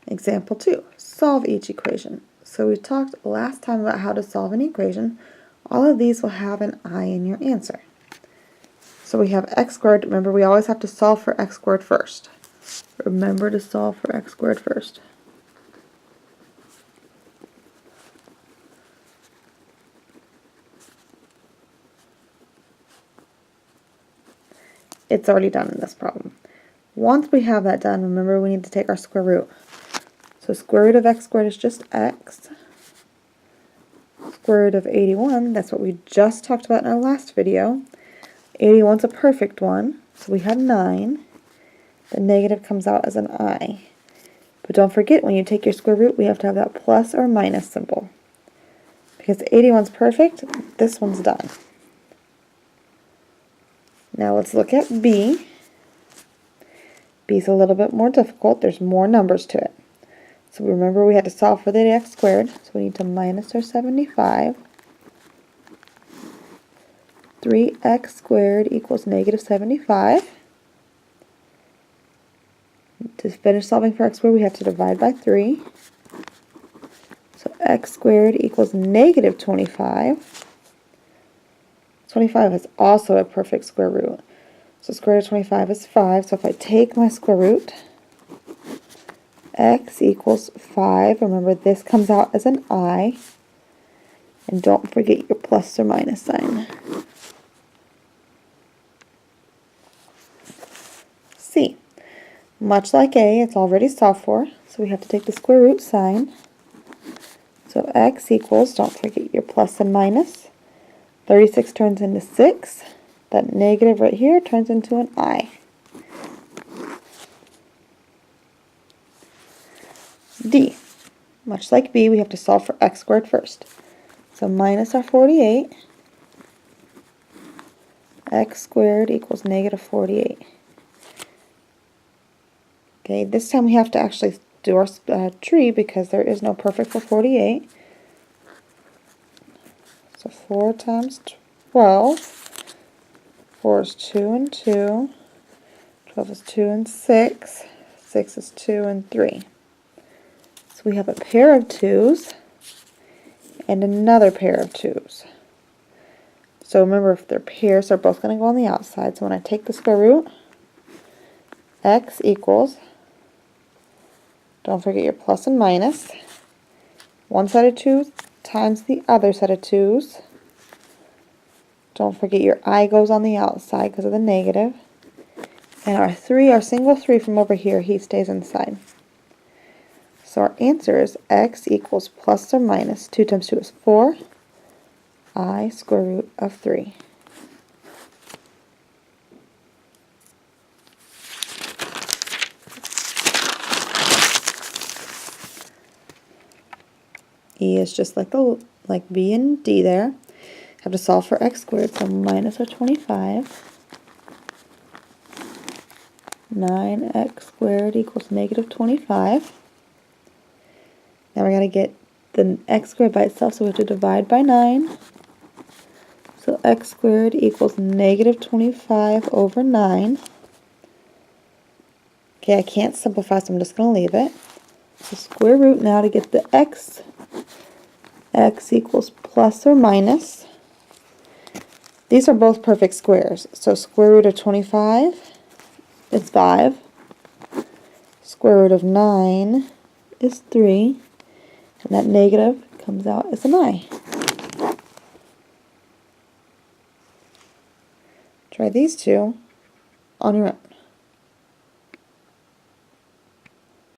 Example 2, solve each equation. So we talked last time about how to solve an equation. All of these will have an I in your answer. So we have x squared. Remember, we always have to solve for x squared first. Remember to solve for x squared first. It's already done in this problem. Once we have that done, remember we need to take our square root. So square root of x squared is just x. Square root of 81, that's what we just talked about in our last video. 81's a perfect one, so we have 9. The negative comes out as an I. But don't forget, when you take your square root, we have to have that plus or minus symbol. Because 81's perfect, this one's done. Now let's look at B. B's a little bit more difficult. There's more numbers to it. So remember we had to solve for the x squared, so we need to minus our 75. 3x squared equals negative 75. To finish solving for x squared, we have to divide by 3. So x squared equals negative 25. 25 is also a perfect square root. So square root of 25 is 5. So if I take my square root, x equals 5. Remember, this comes out as an I. And don't forget your plus or minus sign. C. Much like A, it's already solved for, so we have to take the square root sign. So x equals, don't forget your plus and minus. 36 turns into 6. That negative right here turns into an I. D. Much like B, we have to solve for x squared first. So minus our 48. X squared equals negative 48. Okay, this time we have to actually do our tree because there is no perfect for 48. So 4 times 12. 4 is 2 and 2. 12 is 2 and 6. 6 is 2 and 3. So we have a pair of 2's and another pair of 2's. So remember, if they're pairs, they're both going to go on the outside. So when I take the square root, x equals, don't forget your plus and minus, one set of 2's times the other set of 2's. Don't forget your I goes on the outside because of the negative. And our 3, our single 3 from over here, he stays inside. So our answer is x equals plus or minus 2 times 2 is 4. I square root of 3. E is just like B and D there. Have to solve for x squared, so minus our 25. 9x squared equals negative 25. Now we're going to get the x squared by itself, so we have to divide by 9. So x squared equals negative 25 over 9. Okay, I can't simplify, so I'm just going to leave it. So square root now to get the x. X equals plus or minus. These are both perfect squares. So square root of 25 is 5. Square root of 9 is 3. And that negative comes out as an I. Try these two on your own.